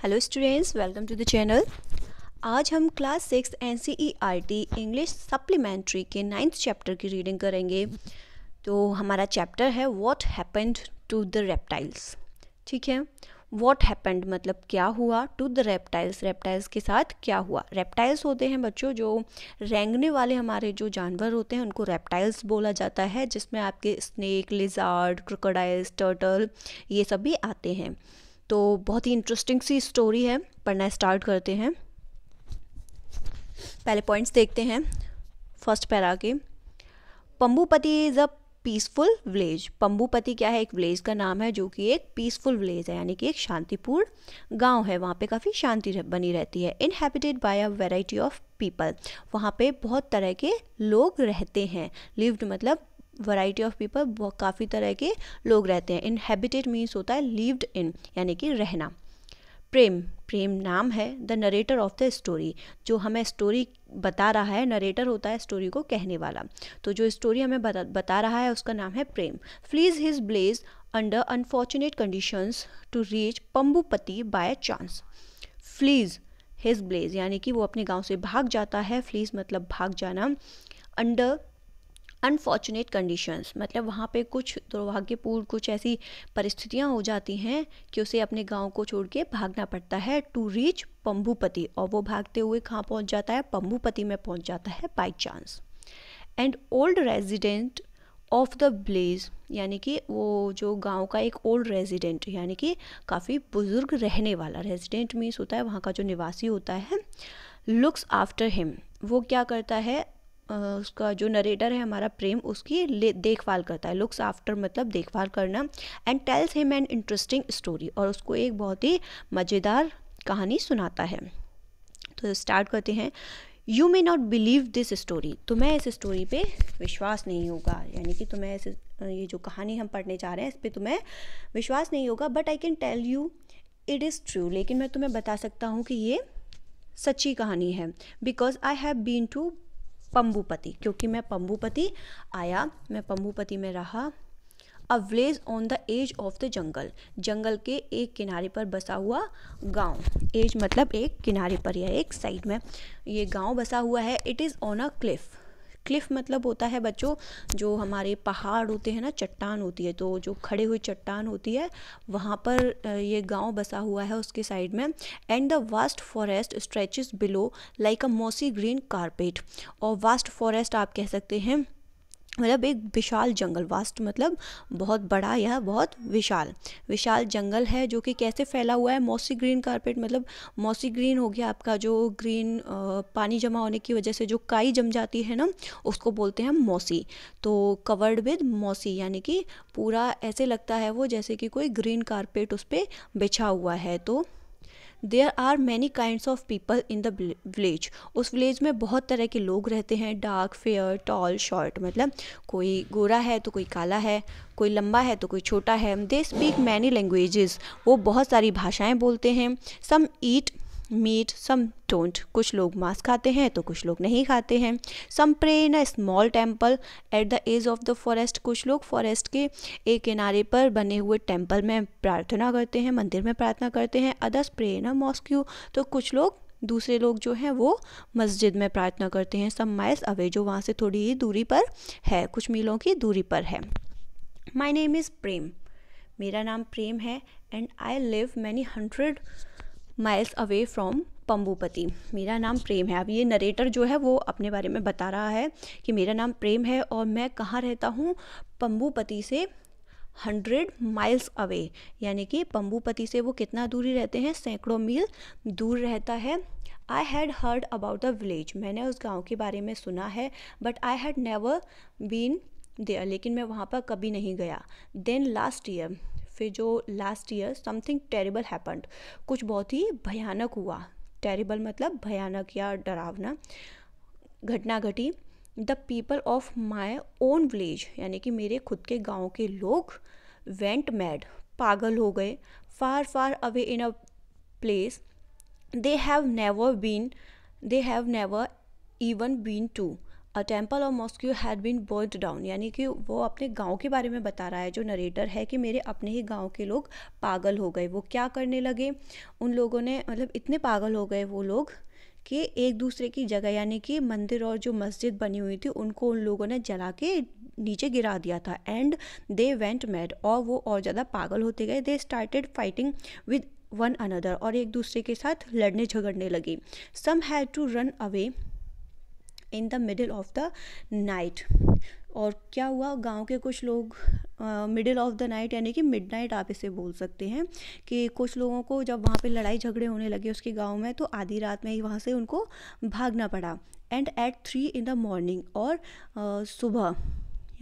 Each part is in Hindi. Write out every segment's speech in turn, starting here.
Hello students, welcome to the channel. आज हम क्लास 6 NCERT इंग्लिश सप्लीमेंट्री के 9th चैप्टर की रीडिंग करेंगे। तो हमारा चैप्टर है what happened to the reptiles. ठीक है, व्हाट हैपेंड मतलब क्या हुआ, टू द रेप्टाइल्स रेप्टाइल्स के साथ क्या हुआ। रेप्टाइल्स होते हैं बच्चों जो रेंगने वाले हमारे जो जानवर होते हैं उनको रेप्टाइल्स बोला जाता है, जिसमें आपके स्नेक, लिजार्ड, क्रोकोडाइल्स, टर्टल ये सब भी आते हैं। तो बहुत ही इंटरेस्टिंग सी स्टोरी है, पढ़ना स्टार्ट करते हैं। पहले पॉइंट्स देखते हैं। फर्स्ट पैरा के, पंबुपति इज़ अ पीसफुल विलेज। पंबुपति क्या है? एक विलेज का नाम है जो कि एक पीसफुल विलेज है, यानी कि एक शांतिपूर्ण गांव है। वहाँ पे काफ़ी शांति बनी रहती है। Inhabited bye a variety of people, वहाँ पे बहुत तरह के लोग रहते हैं। लिव्ड मतलब वैरायटी ऑफ पीपल, काफ़ी तरह के लोग रहते हैं। इनहेबिटेड मीन्स होता है लिव्ड इन, यानी कि रहना। प्रेम, प्रेम नाम है। The narrator of the story, जो हमें स्टोरी बता रहा है, नरेटर होता है स्टोरी को कहने वाला। तो जो स्टोरी हमें बता रहा है उसका नाम है Prem. Flees his place under unfortunate conditions to reach Pambupati by chance. Flees his place यानी कि वो अपने गांव से भाग जाता है। फ्लीज मतलब भाग जाना। अंडर अनफॉर्चुनेट कंडीशंस मतलब वहाँ पे कुछ दुर्भाग्यपूर्ण कुछ ऐसी परिस्थितियाँ हो जाती हैं कि उसे अपने गांव को छोड़ के भागना पड़ता है। टू रीच पंबुपति, और वो भागते हुए कहाँ पहुँच जाता है? पंबुपति में पहुँच जाता है by chance. And old resident of the village, यानी कि वो जो गांव का एक ओल्ड रेजिडेंट, यानी कि काफ़ी बुजुर्ग रहने वाला। रेजिडेंट मीन्स होता है वहाँ का जो निवासी होता है। लुक्स आफ्टर हिम, वो क्या करता है? उसका जो नरेटर है हमारा प्रेम, उसकी देखभाल करता है। लुक्स आफ्टर मतलब देखभाल करना। And tells him an interesting story, और उसको एक बहुत ही मज़ेदार कहानी सुनाता है। तो स्टार्ट करते हैं। You may not believe this story, तुम्हें इस स्टोरी पे विश्वास नहीं होगा, यानी कि तुम्हें ये जो कहानी हम पढ़ने जा रहे हैं इस पर तुम्हें विश्वास नहीं होगा। But I can tell you it is true, लेकिन मैं तुम्हें बता सकता हूँ कि ये सच्ची कहानी है। Because I have been to Pambupati, क्योंकि मैं पंबुपति आया, मैं पंबुपति में रहा। A village on the edge of the jungle, जंगल के एक किनारे पर बसा हुआ गांव। एज मतलब एक किनारे पर या एक साइड में ये गांव बसा हुआ है। It is on a cliff. Cliff मतलब होता है बच्चों जो हमारे पहाड़ होते हैं ना, चट्टान होती है, तो जो खड़े हुई चट्टान होती है वहाँ पर ये गांव बसा हुआ है, उसके साइड में। And the vast forest stretches below like a mossy green carpet, और वास्ट फॉरेस्ट आप कह सकते हैं मतलब एक विशाल जंगल। वास्ट मतलब बहुत बड़ा या बहुत विशाल, विशाल जंगल है जो कि कैसे फैला हुआ है? मॉसी ग्रीन कारपेट मतलब मॉसी ग्रीन हो गया आपका जो ग्रीन, पानी जमा होने की वजह से जो काई जम जाती है ना, उसको बोलते हैं मॉसी। तो कवर्ड विद मॉसी यानी कि पूरा ऐसे लगता है वो जैसे कि कोई ग्रीन कारपेट उस पर बिछा हुआ है। तो there are many kinds of people in the village, उस विलेज में बहुत तरह के लोग रहते हैं। डार्क, फेयर, टॉल, शॉर्ट मतलब कोई गोरा है तो कोई काला है, कोई लंबा है तो कोई छोटा है। दे स्पीक मैनी लैंग्वेजेस, वो बहुत सारी भाषाएं बोलते हैं। सम ईट मीट सम डोंट, कुछ लोग मांस खाते हैं तो कुछ लोग नहीं खाते हैं। Some pray in a small temple at the edge of the forest, कुछ लोग फॉरेस्ट के एक किनारे पर बने हुए टेम्पल में प्रार्थना करते हैं, मंदिर में प्रार्थना करते हैं। Others pray in a mosque, तो कुछ लोग दूसरे लोग जो हैं वो मस्जिद में प्रार्थना करते हैं। सम माइल्स अवे, जो वहाँ से थोड़ी ही दूरी पर है, कुछ मीलों की दूरी पर है। माई नेम इज़ प्रेम, मेरा नाम प्रेम है। And I live many 100 miles away from Pambupati, मेरा नाम प्रेम है। अब ये नरेटर जो है वो अपने बारे में बता रहा है कि मेरा नाम प्रेम है और मैं कहाँ रहता हूँ? पंबुपति से 100 माइल्स अवे, यानी कि पंबुपति से वो कितना दूरी रहते हैं? सैकड़ों मील दूर रहता है। I had heard about the village, मैंने उस गाँव के बारे में सुना है। But I had never been there, लेकिन मैं वहाँ पर कभी नहीं गया। देन लास्ट ईयर, फिर जो last year something terrible happened, कुछ बहुत ही भयानक हुआ। टेरिबल मतलब भयानक या डरावना घटना घटी। The people of my own village, यानी कि मेरे खुद के गांव के लोग वेंट मैड, पागल हो गए। Far far away in a place they have never even been to, a temple or mosque had been burned down, यानी कि वो अपने गांव के बारे में बता रहा है जो नरेटर है कि मेरे अपने ही गांव के लोग पागल हो गए। वो क्या करने लगे, उन लोगों ने मतलब इतने पागल हो गए वो लोग कि एक दूसरे की जगह यानी कि मंदिर और जो मस्जिद बनी हुई थी उनको उन लोगों ने जला के नीचे गिरा दिया था। एंड दे वेंट मैड, और वो और ज़्यादा पागल होते गए। They started fighting with one another, और एक दूसरे के साथ लड़ने झगड़ने लगी। Some had to run away in the middle of the night. और क्या हुआ, गांव के कुछ लोग मिडिल ऑफ द नाइट यानी कि मिडनाइट आप इसे बोल सकते हैं, कि कुछ लोगों को जब वहाँ पे लड़ाई झगड़े होने लगे उसके गांव में, तो आधी रात में ही वहाँ से उनको भागना पड़ा। And at 3 in the morning, और सुबह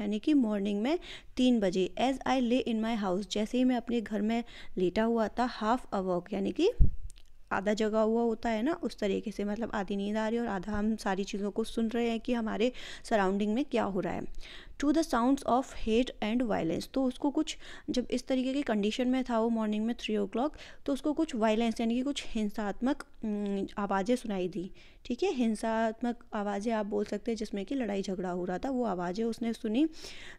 यानी कि मॉर्निंग में 3 बजे, एज आई ले इन माई हाउस, जैसे ही मैं अपने घर में लेटा हुआ था, हाफ अवर्क यानी कि आधा जगा हुआ होता है ना, उस तरीके से, मतलब आधी नींद आ रही है और आधा हम सारी चीज़ों को सुन रहे हैं कि हमारे सराउंडिंग में क्या हो रहा है। To the sounds of hate and violence, तो उसको कुछ जब इस तरीके की कंडीशन में था वो मॉर्निंग में 3 o'clock, तो उसको कुछ वायलेंस यानी कि कुछ हिंसात्मक आवाज़ें सुनाई दी। ठीक है, हिंसात्मक आवाज़ें आप बोल सकते हैं जिसमें कि लड़ाई झगड़ा हो रहा था, वो आवाज़ें उसने सुनी।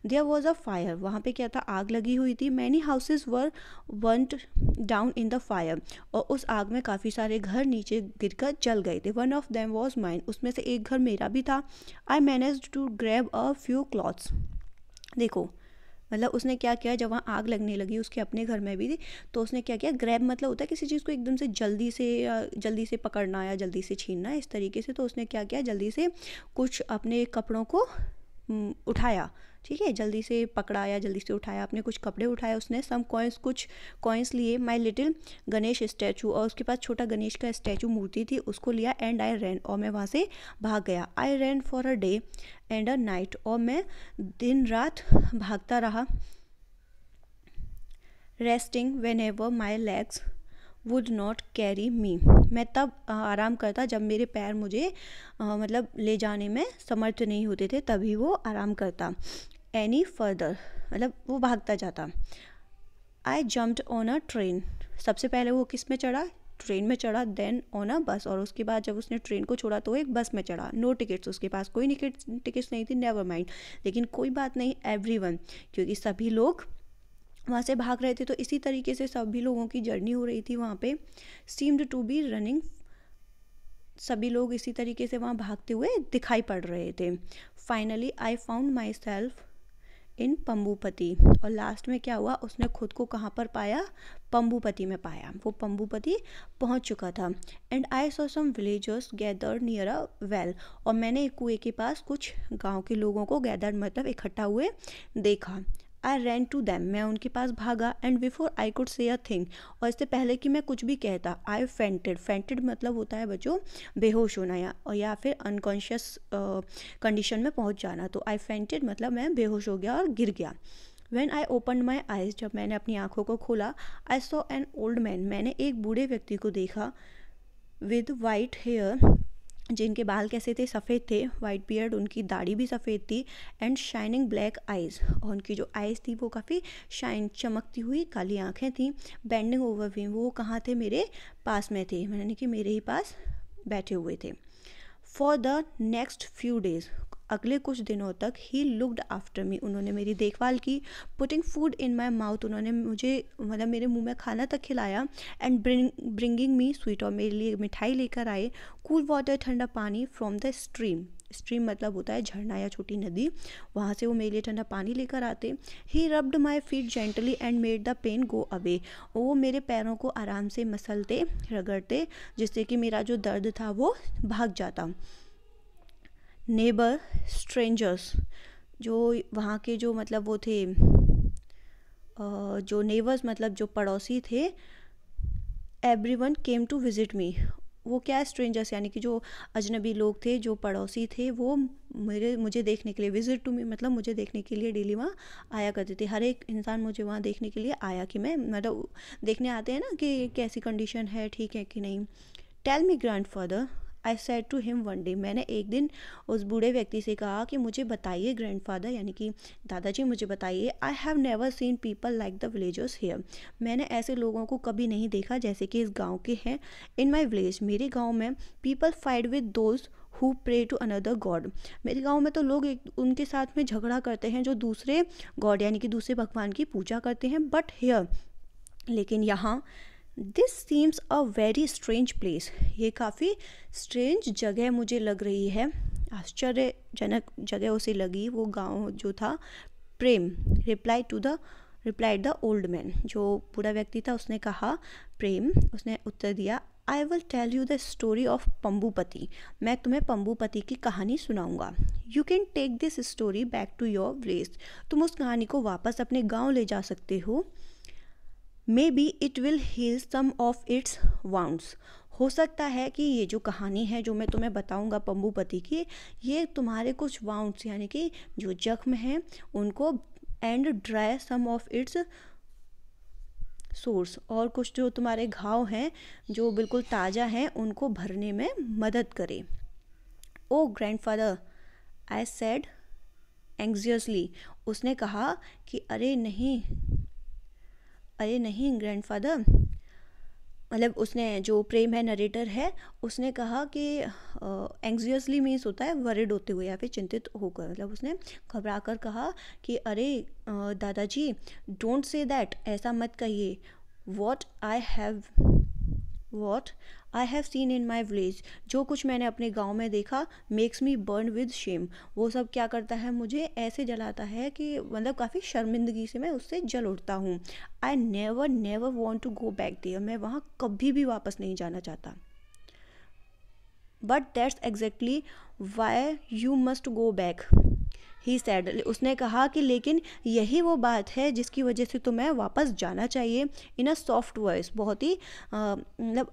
देयर वॉज अ फायर, वहाँ पे क्या था, आग लगी हुई थी। Many houses were burned down in the fire, और उस आग में काफ़ी सारे घर नीचे गिरकर जल गए थे। One of them was mine, उसमें से एक घर मेरा भी था। I managed to grab a few clothes, देखो मतलब उसने क्या किया, जब वहाँ आग लगने लगी उसके अपने घर में भी थी, तो उसने क्या किया, ग्रैब मतलब होता है किसी चीज़ को एकदम से जल्दी से पकड़ना या जल्दी से छीनना, इस तरीके से। तो उसने क्या किया, जल्दी से कुछ अपने कपड़ों को उठाया, ठीक है, जल्दी से पकड़ा या जल्दी से उठाया, अपने कुछ कपड़े उठाए उसने। सम कॉइन्स, कुछ कॉइन्स लिए। माई लिटिल गणेश स्टैचू, और उसके पास छोटा गणेश का स्टैचू मूर्ति थी, उसको लिया। एंड आई रैन, और मैं वहाँ से भाग गया। I ran for a day and a night, और मैं दिन रात भागता रहा। Resting whenever my legs would not carry me, मैं तब आराम करता जब मेरे पैर मुझे मतलब ले जाने में समर्थ नहीं होते थे, तभी वो आराम करता। एनी फर्दर मतलब वो भागता जाता। आई जम्प्ड ऑन अ ट्रेन, सबसे पहले वो किस में चढ़ा, ट्रेन में चढ़ा। देन ऑन अ बस, और उसके बाद जब उसने ट्रेन को छोड़ा तो वो एक बस में चढ़ा। नो टिकट्स, उसके पास कोई टिकट्स नहीं थी। नेवर माइंड, लेकिन कोई बात नहीं। एवरीवन, क्योंकि सभी लोग वहाँ से भाग रहे थे, तो इसी तरीके से सभी लोगों की जर्नी हो रही थी वहाँ पे। सीम्ड टू बी रनिंग, सभी लोग इसी तरीके से वहाँ भागते हुए दिखाई पड़ रहे थे। Finally I found myself in Pambupati, और लास्ट में क्या हुआ, उसने खुद को कहाँ पर पाया, पंबूपति में पाया। वो पंबूपति पहुँच चुका था। And I saw some villagers gather near a well, और मैंने एक कुएँ के पास कुछ गांव के लोगों को गैदर मतलब इकट्ठा हुए देखा। आई रैन टू दैम, मैं उनके पास भागा। And before I could say a thing, और इससे पहले कि मैं कुछ भी कहता, आई फेंटेड, फेंटेड मतलब होता है बच्चों बेहोश होना या फिर अनकॉन्शियस कंडीशन में पहुंच जाना। तो आई फेंटेड मतलब मैं बेहोश हो गया और गिर गया। When I open my eyes, जब मैंने अपनी आंखों को खोला, I saw an old man, मैंने एक बूढ़े व्यक्ति को देखा। विद वाइट हेयर, जिनके बाल कैसे थे, सफ़ेद थे, वाइट बियर्ड, उनकी दाढ़ी भी सफ़ेद थी। एंड शाइनिंग ब्लैक आइज़, और उनकी जो आइज़ थी वो काफ़ी शाइन, चमकती हुई काली आँखें थी। बेंडिंग ओवर मी, वो कहाँ थे, मेरे पास में थे, यानी कि मेरे ही पास बैठे हुए थे। For the next few days, अगले कुछ दिनों तक। ही लुकड आफ्टर मी, उन्होंने मेरी देखभाल की। Putting food in my mouth, उन्होंने मुझे मतलब मेरे मुंह में खाना तक खिलाया। एंड ब्रिंगिंग मी स्वीट, और मेरे लिए मिठाई लेकर आए। कूल वाटर, ठंडा पानी। फ्रॉम द स्ट्रीम, स्ट्रीम मतलब होता है झरना या छोटी नदी, वहाँ से वो मेरे लिए ठंडा पानी लेकर आते। He rubbed my feet gently and made the pain go away, वो मेरे पैरों को आराम से मसलते रगड़ते, जिससे कि मेरा जो दर्द था वो भाग जाता। नेबर स्ट्रेंजर्स, जो वहाँ के जो मतलब वो थे जो नेबर्स मतलब जो पड़ोसी थे। Everyone came to visit me, वो क्या है, स्ट्रेंजर्स यानी कि जो अजनबी लोग थे, जो पड़ोसी थे, वो मुझे देखने के लिए, विजिट टू मी मतलब मुझे देखने के लिए डेली वहाँ आया करते थे। हर एक इंसान मुझे वहाँ देखने के लिए आया, कि मैं मतलब देखने आते हैं ना कि कैसी कंडीशन है, ठीक है कि नहीं। Tell me grandfather, I said to him one day, मैंने एक दिन उस बूढ़े व्यक्ति से कहा कि मुझे बताइए ग्रैंडफादर यानी कि दादाजी मुझे बताइए। I have never seen people like the villagers here, मैंने ऐसे लोगों को कभी नहीं देखा जैसे कि इस गांव के हैं। इन माई विलेज, मेरे गांव में, people fight with those who pray to another god. मेरे गांव में तो लोग उनके साथ में झगड़ा करते हैं जो दूसरे गॉड यानी कि दूसरे भगवान की पूजा करते हैं। बट हियर, लेकिन यहाँ, this seems a very strange place, ये काफ़ी स्ट्रेंज जगह मुझे लग रही है, आश्चर्यजनक जगह उसे लगी वो गांव जो था। प्रेम रिप्लाइड द ओल्ड मैन, जो बूढ़ा व्यक्ति था उसने कहा, प्रेम उसने उत्तर दिया, I will tell you the story of Pambupati, मैं तुम्हें पंबुपति की कहानी सुनाऊंगा। You can take this story back to your village, तुम उस कहानी को वापस अपने गांव ले जा सकते हो। Maybe it will heal some of its wounds, हो सकता है कि ये जो कहानी है जो मैं तुम्हें बताऊंगा पंबुपति की, ये तुम्हारे कुछ वाउंड्स यानी कि जो जख्म हैं उनको, and dry some of its sores, और कुछ जो तुम्हारे घाव हैं जो बिल्कुल ताज़ा हैं उनको भरने में मदद करे। ओ ग्रैंडफादर, आई सेड एंग्जियसली, उसने कहा कि अरे नहीं ग्रैंडफादर, मतलब उसने, जो प्रेम है नरेटर है, उसने कहा कि एंग्जियसली मीन्स होता है वरिड होते हुए या फिर चिंतित होकर, मतलब उसने घबरा कर कहा कि अरे दादाजी, डोंट से दैट, ऐसा मत कहिए। What I have seen in my village, जो कुछ मैंने अपने गाँव में देखा, makes me burn with shame, वो सब क्या करता है, मुझे ऐसे जलाता है कि मतलब काफ़ी शर्मिंदगी से मैं उससे जल उठता हूँ। I never want to go back there, मैं वहाँ कभी भी वापस नहीं जाना चाहता। But that's exactly why you must go back, he said, उसने कहा कि लेकिन यही वो बात है जिसकी वजह से तुम्हें वापस जाना चाहिए। इन अ सॉफ्ट वॉइस, बहुत ही मतलब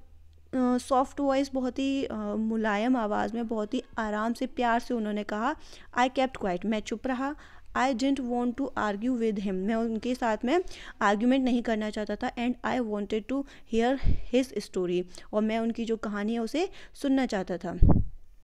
सॉफ्ट वॉइस, बहुत ही मुलायम आवाज़ में, बहुत ही आराम से, प्यार से उन्होंने कहा, आई केप्ट क्वाइट, मैं चुप रहा। I didn't want to argue with him, मैं उनके साथ में आर्ग्यूमेंट नहीं करना चाहता था। And I wanted to hear his story, और मैं उनकी जो कहानी है उसे सुनना चाहता था।